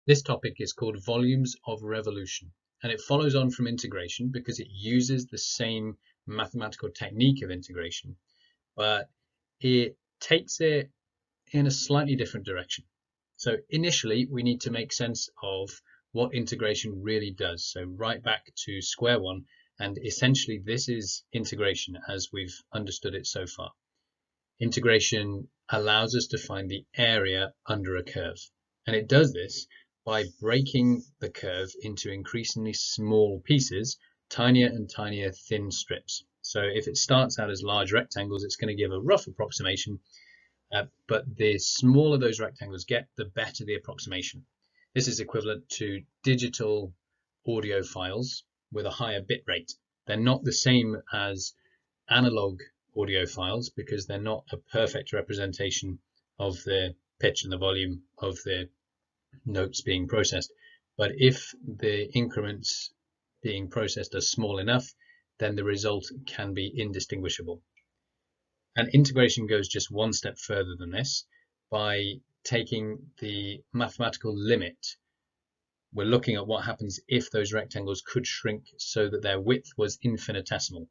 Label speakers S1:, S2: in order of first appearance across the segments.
S1: This topic is called volumes of revolution, and it follows on from integration because it uses the same mathematical technique of integration, but it takes it in a slightly different direction. So initially, we need to make sense of what integration really does. So right back to square one, and essentially this is integration as we've understood it so far. Integration allows us to find the area under a curve, and it does this by breaking the curve into increasingly small pieces, tinier and tinier thin strips. So if it starts out as large rectangles, it's going to give a rough approximation, but the smaller those rectangles get, the better the approximation. This is equivalent to digital audio files with a higher bit rate. They're not the same as analog audio files because they're not a perfect representation of the pitch and the volume of the notes being processed. But if the increments being processed are small enough, then the result can be indistinguishable. And integration goes just one step further than this by taking the mathematical limit. We're looking at what happens if those rectangles could shrink so that their width was infinitesimal.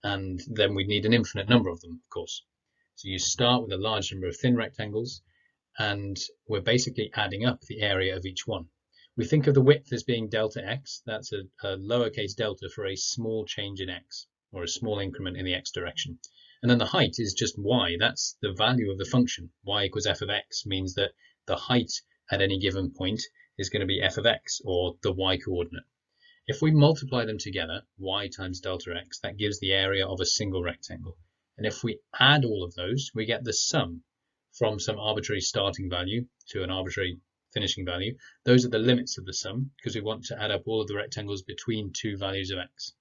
S1: And then we'd need an infinite number of them, of course. So you start with a large number of thin rectangles, and we're basically adding up the area of each one. We think of the width as being delta x. That's a lowercase delta for a small change in x, or a small increment in the x direction. And then the height is just y. That's the value of the function. Y equals f of x means that the height at any given point is going to be f of x, or the y coordinate. If we multiply them together, y times delta x, that gives the area of a single rectangle. And if we add all of those, we get the sum from some arbitrary starting value to an arbitrary finishing value. Those are the limits of the sum because we want to add up all of the rectangles between two values of x.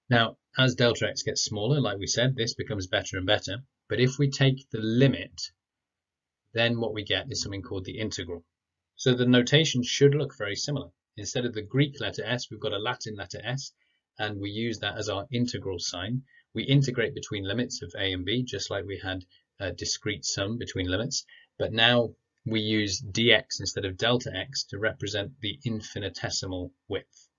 S1: Now, as delta x gets smaller, like we said, this becomes better and better. But if we take the limit, then what we get is something called the integral. So the notation should look very similar. Instead of the Greek letter s, we've got a Latin letter s, and we use that as our integral sign. We integrate between limits of a and b, just like we had a discrete sum between limits. But now we use dx instead of delta x to represent the infinitesimal width.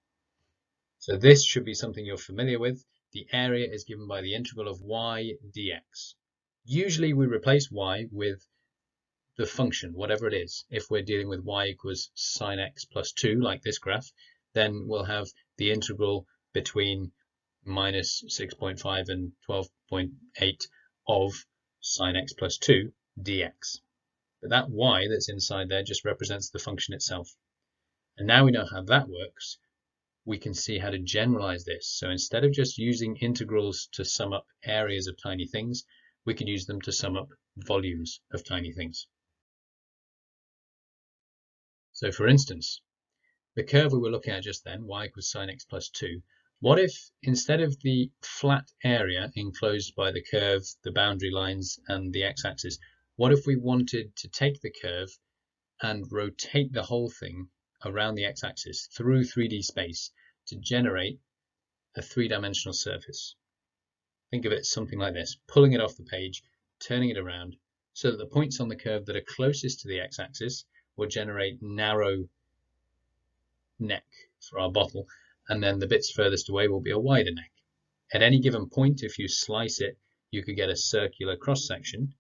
S1: So this should be something you're familiar with. The area is given by the integral of y dx. Usually we replace y with the function, whatever it is. If we're dealing with y equals sine x plus 2, like this graph, then we'll have the integral between minus 6.5 and 12.8 of sine x plus 2 dx. But that y that's inside there just represents the function itself. And now we know how that works, we can see how to generalize this. So instead of just using integrals to sum up areas of tiny things, we could use them to sum up volumes of tiny things. So for instance, the curve we were looking at just then, y equals sine x plus 2, what if instead of the flat area enclosed by the curve, the boundary lines and the x-axis, what if we wanted to take the curve and rotate the whole thing around the x-axis through 3D space to generate a three-dimensional surface? Think of it something like this, pulling it off the page, turning it around, so that the points on the curve that are closest to the x-axis will generate narrow neck for our bottle, and then the bits furthest away will be a wider neck. At any given point, if you slice it, you could get a circular cross-section,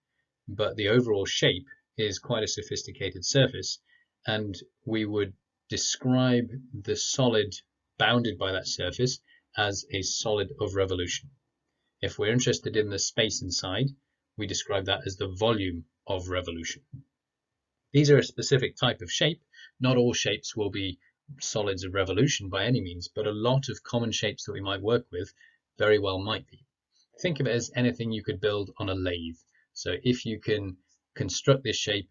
S1: but the overall shape is quite a sophisticated surface, and we would describe the solid bounded by that surface as a solid of revolution. If we're interested in the space inside, we describe that as the volume of revolution. These are a specific type of shape. Not all shapes will be solids of revolution by any means, but a lot of common shapes that we might work with very well might be. Think of it as anything you could build on a lathe. So if you can construct this shape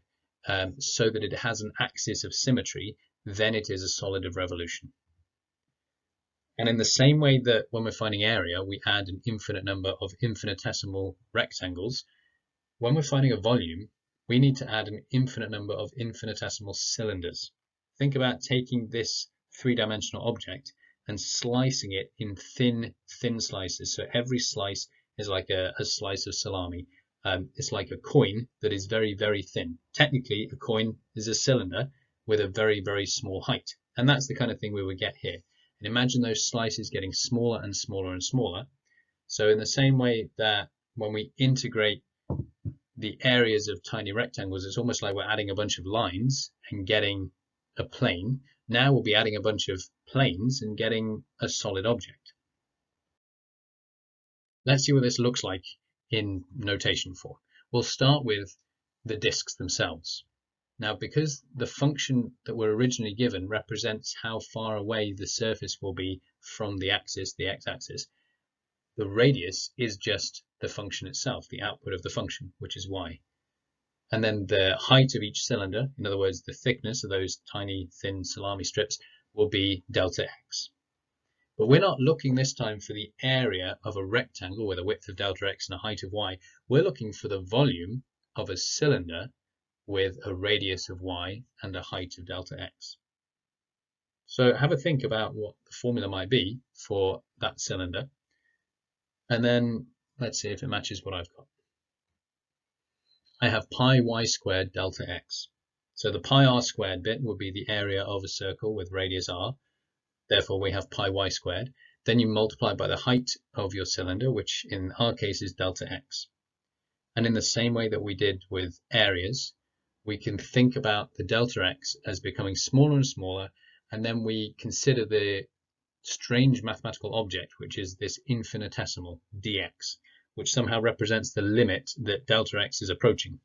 S1: so that it has an axis of symmetry, then it is a solid of revolution. And in the same way that when we're finding area, we add an infinite number of infinitesimal rectangles, when we're finding a volume, we need to add an infinite number of infinitesimal cylinders. Think about taking this three-dimensional object and slicing it in thin slices. So every slice is like a slice of salami. It's like a coin that is very, very thin. Technically, a coin is a cylinder, with a very, very small height. And that's the kind of thing we would get here. And imagine those slices getting smaller and smaller and smaller. So in the same way that when we integrate the areas of tiny rectangles, it's almost like we're adding a bunch of lines and getting a plane. Now we'll be adding a bunch of planes and getting a solid object. Let's see what this looks like in notation form. We'll start with the disks themselves. Now, because the function that we're originally given represents how far away the surface will be from the axis, the x-axis, the radius is just the function itself, the output of the function, which is y. And then the height of each cylinder, in other words, the thickness of those tiny, thin salami strips, will be delta x. But we're not looking this time for the area of a rectangle with a width of delta x and a height of y. We're looking for the volume of a cylinder with a radius of y and a height of delta x. So have a think about what the formula might be for that cylinder. And then let's see if it matches what I've got. I have pi y squared delta x. So the pi r squared bit would be the area of a circle with radius r. Therefore, we have pi y squared. Then you multiply by the height of your cylinder, which in our case is delta x. And in the same way that we did with areas, we can think about the delta x as becoming smaller and smaller, and then we consider the strange mathematical object, which is this infinitesimal dx, which somehow represents the limit that delta x is approaching.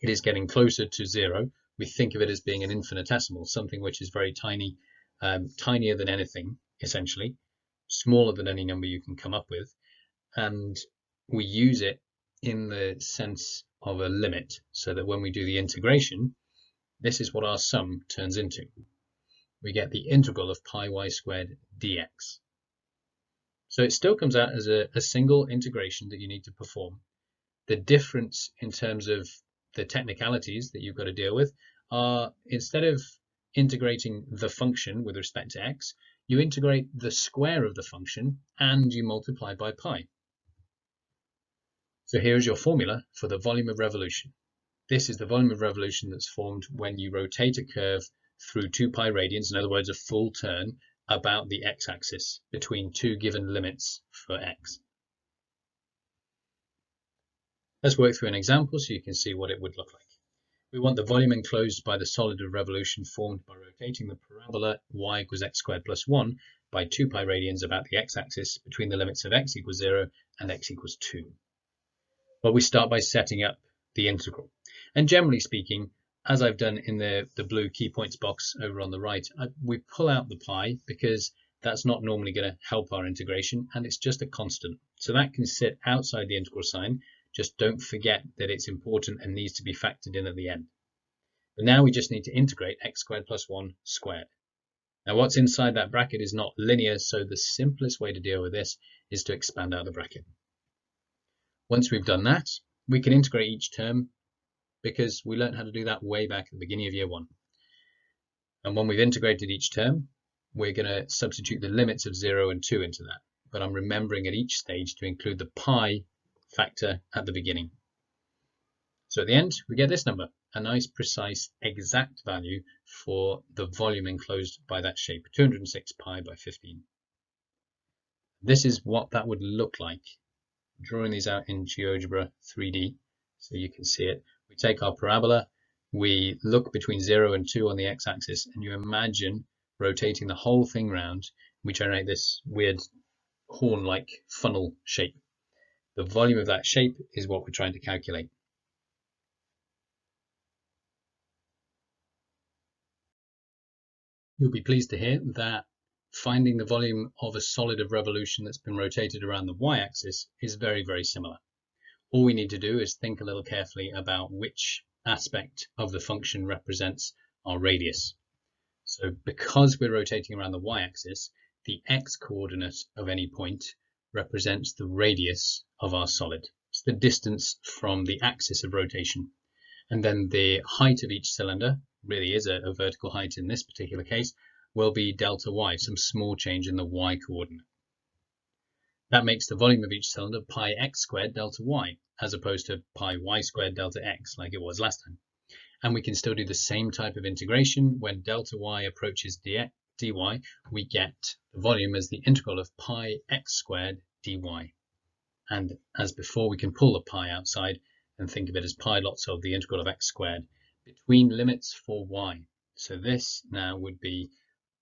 S1: It is getting closer to 0. We think of it as being an infinitesimal, something which is very tiny, tinier than anything, essentially, smaller than any number you can come up with, and we use it in the sense of a limit, so that when we do the integration, this is what our sum turns into. We get the integral of pi y squared dx. So it still comes out as a single integration that you need to perform. The difference in terms of the technicalities that you've got to deal with are, instead of integrating the function with respect to x, you integrate the square of the function and you multiply by pi. So here is your formula for the volume of revolution. This is the volume of revolution that's formed when you rotate a curve through 2 pi radians, in other words, a full turn, about the x-axis between two given limits for x. Let's work through an example so you can see what it would look like. We want the volume enclosed by the solid of revolution formed by rotating the parabola y equals x squared plus 1 by 2 pi radians about the x-axis between the limits of x equals 0 and x equals 2. Well, we start by setting up the integral. And generally speaking, as I've done in the blue key points box over on the right, we pull out the pi because that's not normally going to help our integration, and it's just a constant. So that can sit outside the integral sign. Just don't forget that it's important and needs to be factored in at the end. But now we just need to integrate x squared plus 1 squared. Now what's inside that bracket is not linear, so the simplest way to deal with this is to expand out the bracket. Once we've done that, we can integrate each term because we learned how to do that way back at the beginning of year 1. And when we've integrated each term, we're going to substitute the limits of 0 and 2 into that. But I'm remembering at each stage to include the pi factor at the beginning. So at the end, we get this number, a nice, precise, exact value for the volume enclosed by that shape, 206 pi by 15. This is what that would look like, drawing these out in GeoGebra 3D so you can see it. We take our parabola, we look between 0 and 2 on the x-axis, and you imagine rotating the whole thing round. We generate this weird horn-like funnel shape. The volume of that shape is what we're trying to calculate. You'll be pleased to hear that finding the volume of a solid of revolution that's been rotated around the y-axis is very, very similar. All we need to do is think a little carefully about which aspect of the function represents our radius. So because we're rotating around the y-axis, the x-coordinate of any point represents the radius of our solid. It's the distance from the axis of rotation. And then the height of each cylinder, really is a vertical height in this particular case, will be delta y, some small change in the y-coordinate. That makes the volume of each cylinder pi x squared delta y, as opposed to pi y squared delta x, like it was last time. And we can still do the same type of integration. When delta y approaches dy, we get the volume as the integral of pi x squared dy. And as before, we can pull the pi outside and think of it as pi lots of the integral of x squared between limits for y. So this now would be,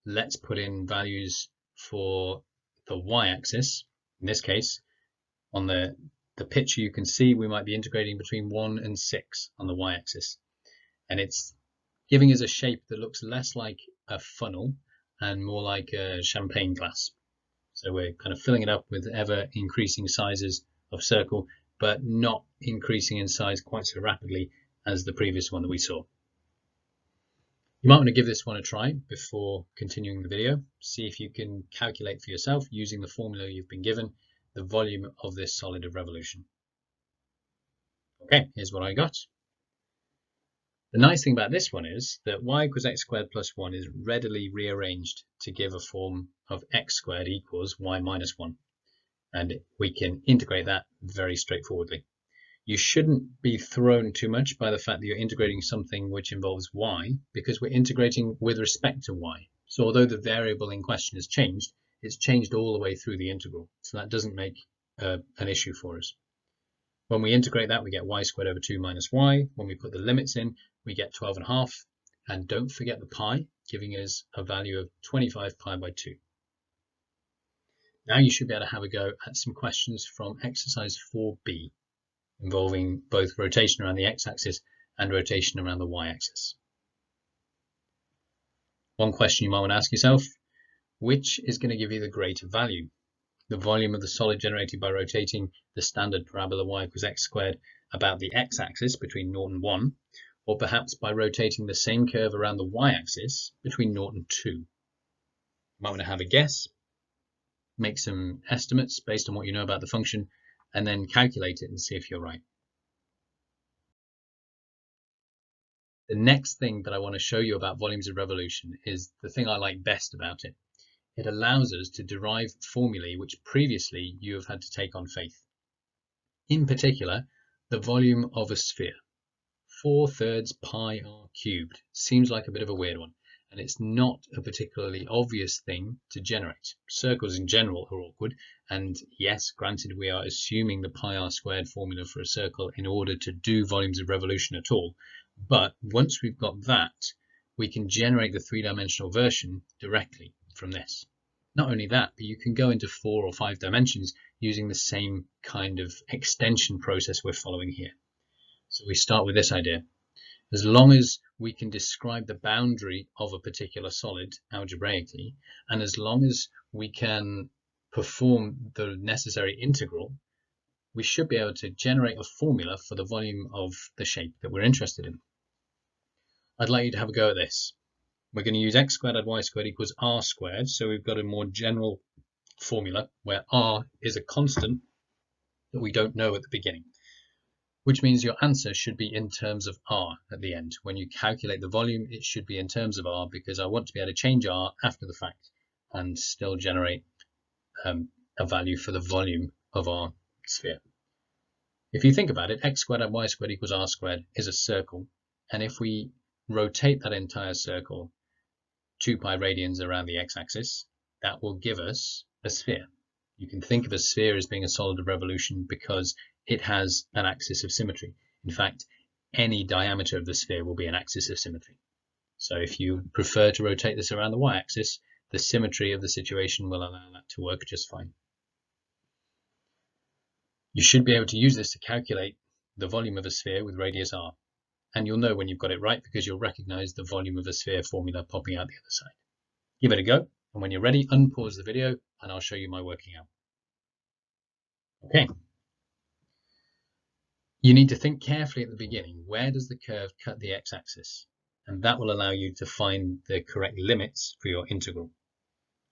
S1: let's put in values for the y-axis. In this case, on the picture you can see we might be integrating between 1 and 6 on the y-axis. And it's giving us a shape that looks less like a funnel and more like a champagne glass. So we're kind of filling it up with ever increasing sizes of circle, but not increasing in size quite so rapidly as the previous one that we saw. You might want to give this one a try before continuing the video. See if you can calculate for yourself using the formula you've been given the volume of this solid of revolution. Okay, here's what I got. The nice thing about this one is that y equals x squared plus 1 is readily rearranged to give a form of x squared equals y minus 1. And we can integrate that very straightforwardly. You shouldn't be thrown too much by the fact that you're integrating something which involves y, because we're integrating with respect to y. So although the variable in question has changed, it's changed all the way through the integral. So that doesn't make an issue for us. When we integrate that, we get y squared over 2 minus y. When we put the limits in, we get 12.5. And don't forget the pi, giving us a value of 25 pi by 2. Now you should be able to have a go at some questions from exercise 4b, involving both rotation around the x-axis and rotation around the y-axis. One question you might want to ask yourself, which is going to give you the greater value? The volume of the solid generated by rotating the standard parabola y equals x squared about the x-axis between 0 and 1, or perhaps by rotating the same curve around the y-axis between 0 and 2. You might want to have a guess, make some estimates based on what you know about the function, and then calculate it and see if you're right. The next thing that I want to show you about volumes of revolution is the thing I like best about it. It allows us to derive formulae which previously you have had to take on faith. In particular, the volume of a sphere. 4/3 pi r cubed seems like a bit of a weird one, and it's not a particularly obvious thing to generate. Circles in general are awkward, and yes, granted, we are assuming the pi r squared formula for a circle in order to do volumes of revolution at all, but once we've got that, we can generate the three-dimensional version directly from this. Not only that, but you can go into 4 or 5 dimensions using the same kind of extension process we're following here. So we start with this idea. As long as we can describe the boundary of a particular solid algebraically, and as long as we can perform the necessary integral, we should be able to generate a formula for the volume of the shape that we're interested in. I'd like you to have a go at this. We're going to use x squared add y squared equals r squared, so we've got a more general formula where r is a constant that we don't know at the beginning, which means your answer should be in terms of r at the end. When you calculate the volume, it should be in terms of r, because I want to be able to change r after the fact and still generate a value for the volume of our sphere. If you think about it, x squared add y squared equals r squared is a circle, and if we rotate that entire circle 2 pi radians around the x-axis, that will give us a sphere. You can think of a sphere as being a solid of revolution because it has an axis of symmetry. In fact, any diameter of the sphere will be an axis of symmetry. So if you prefer to rotate this around the y-axis, the symmetry of the situation will allow that to work just fine. You should be able to use this to calculate the volume of a sphere with radius r. And you'll know when you've got it right because you'll recognize the volume of a sphere formula popping out the other side. Give it a go, and when you're ready, unpause the video and I'll show you my working out. Okay. You need to think carefully at the beginning, where does the curve cut the x-axis? And that will allow you to find the correct limits for your integral.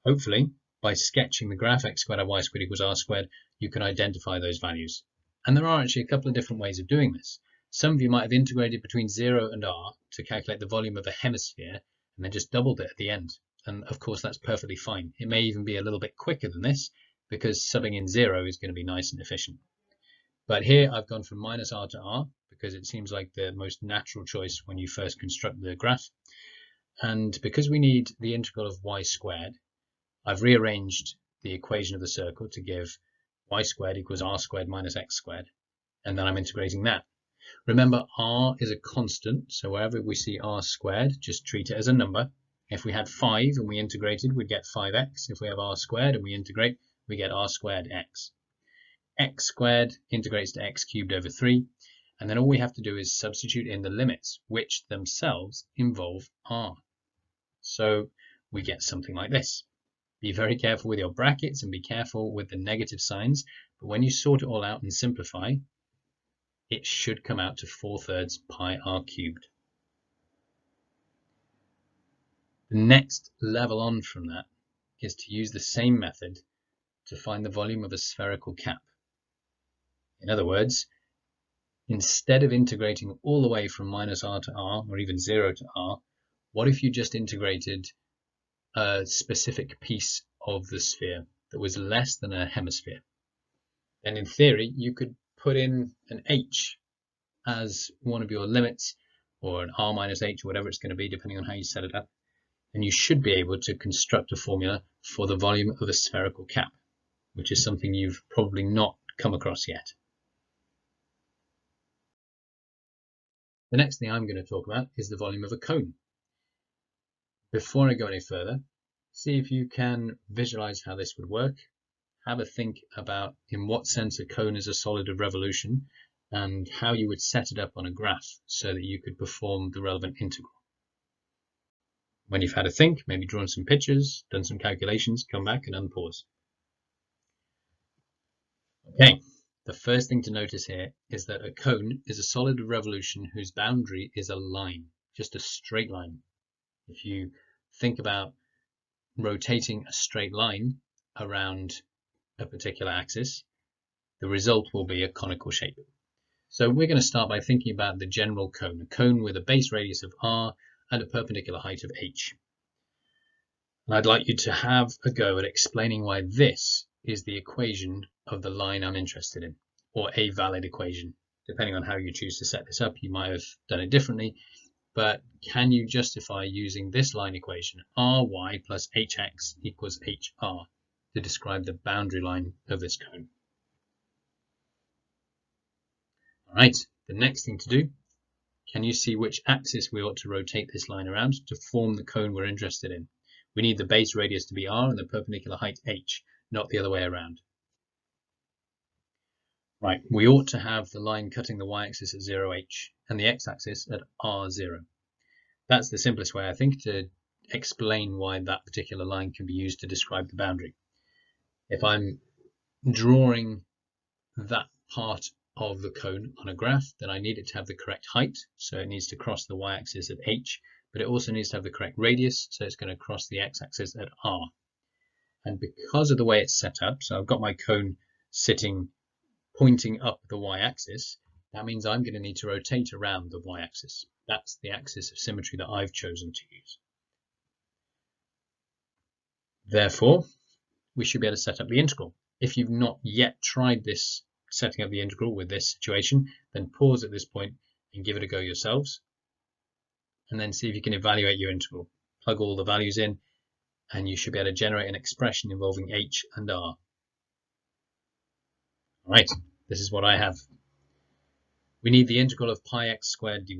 S1: Hopefully, by sketching the graph x squared add y squared equals r squared, you can identify those values. And there are actually a couple of different ways of doing this. Some of you might have integrated between 0 and r to calculate the volume of a hemisphere and then just doubled it at the end. And of course, that's perfectly fine. It may even be a little bit quicker than this because subbing in 0 is going to be nice and efficient. But here I've gone from minus r to r because because it seems like the most natural choice when you first construct the graph. And because we need the integral of y squared, I've rearranged the equation of the circle to give y squared equals r squared minus x squared, and then I'm integrating that. Remember, r is a constant, so wherever we see r squared, just treat it as a number. If we had 5 and we integrated, we'd get 5x. If we have r squared and we integrate, we get r squared x. X squared integrates to x cubed over 3, and then all we have to do is substitute in the limits, which themselves involve r. So we get something like this. Be very careful with your brackets and be careful with the negative signs, but when you sort it all out and simplify, it should come out to 4/3 pi r cubed. The next level on from that is to use the same method to find the volume of a spherical cap. In other words, instead of integrating all the way from minus r to r, or even 0 to r, what if you just integrated a specific piece of the sphere that was less than a hemisphere? Then in theory, you could put in an h as one of your limits, or an r minus h, or whatever it's going to be, depending on how you set it up. And you should be able to construct a formula for the volume of a spherical cap, which is something you've probably not come across yet. The next thing I'm going to talk about is the volume of a cone. Before I go any further, see if you can visualize how this would work. Have a think about in what sense a cone is a solid of revolution and how you would set it up on a graph so that you could perform the relevant integral. When you've had a think, maybe drawn some pictures, done some calculations, come back and unpause. Okay, the first thing to notice here is that a cone is a solid of revolution whose boundary is a line, just a straight line. If you think about rotating a straight line around a particular axis, the result will be a conical shape. So we're going to start by thinking about the general cone, a cone with a base radius of r and a perpendicular height of h. And I'd like you to have a go at explaining why this is the equation of the line I'm interested in, or a valid equation. Depending on how you choose to set this up, you might have done it differently, but can you justify using this line equation, ry plus hx equals hr, to describe the boundary line of this cone? All right, the next thing to do, can you see which axis we ought to rotate this line around to form the cone we're interested in? We need the base radius to be r and the perpendicular height h, not the other way around. Right, we ought to have the line cutting the y-axis at 0h and the x-axis at r0. That's the simplest way, I think, to explain why that particular line can be used to describe the boundary. If I'm drawing that part of the cone on a graph, then I need it to have the correct height, so it needs to cross the y-axis at h, but it also needs to have the correct radius, so it's going to cross the x-axis at r. And because of the way it's set up, so I've got my cone sitting pointing up the y-axis, that means I'm going to need to rotate around the y-axis. That's the axis of symmetry that I've chosen to use. Therefore, we should be able to set up the integral. If you've not yet tried this setting up the integral with this situation, then pause at this point and give it a go yourselves, and then see if you can evaluate your integral. Plug all the values in, and you should be able to generate an expression involving h and r. Right, this is what I have. We need the integral of pi x squared dy.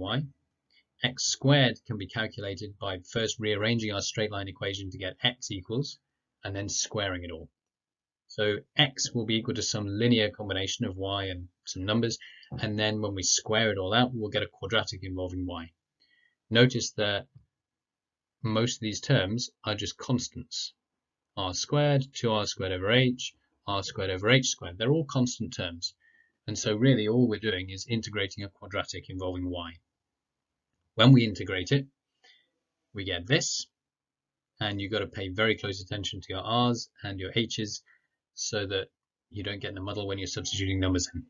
S1: X squared can be calculated by first rearranging our straight line equation to get x equals, and then squaring it all. So x will be equal to some linear combination of y and some numbers, and then when we square it all out, we'll get a quadratic involving y. Notice that most of these terms are just constants. R squared, 2r squared over h, r squared over h squared. They're all constant terms. And so really all we're doing is integrating a quadratic involving y. When we integrate it, we get this, and you've got to pay very close attention to your r's and your h's so that you don't get in a muddle when you're substituting numbers in.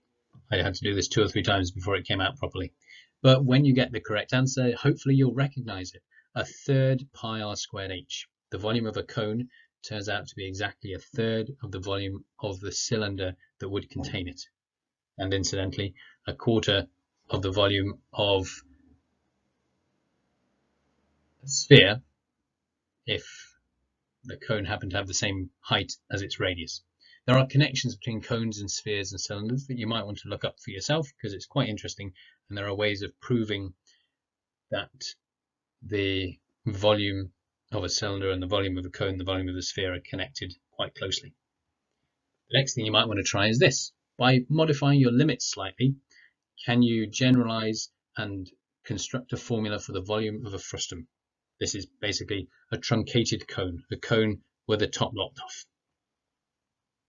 S1: I had to do this 2 or 3 times before it came out properly. But when you get the correct answer, hopefully you'll recognize it. 1/3 pi r squared h. The volume of a cone turns out to be exactly 1/3 of the volume of the cylinder that would contain it. And incidentally, 1/4 of the volume of a sphere if the cone happened to have the same height as its radius. There are connections between cones and spheres and cylinders that you might want to look up for yourself because it's quite interesting, and there are ways of proving that the volume of a cylinder and the volume of a cone, the volume of the sphere, are connected quite closely. The next thing you might want to try is this. By modifying your limits slightly, can you generalize and construct a formula for the volume of a frustum? This is basically a truncated cone, a cone with the top lopped off.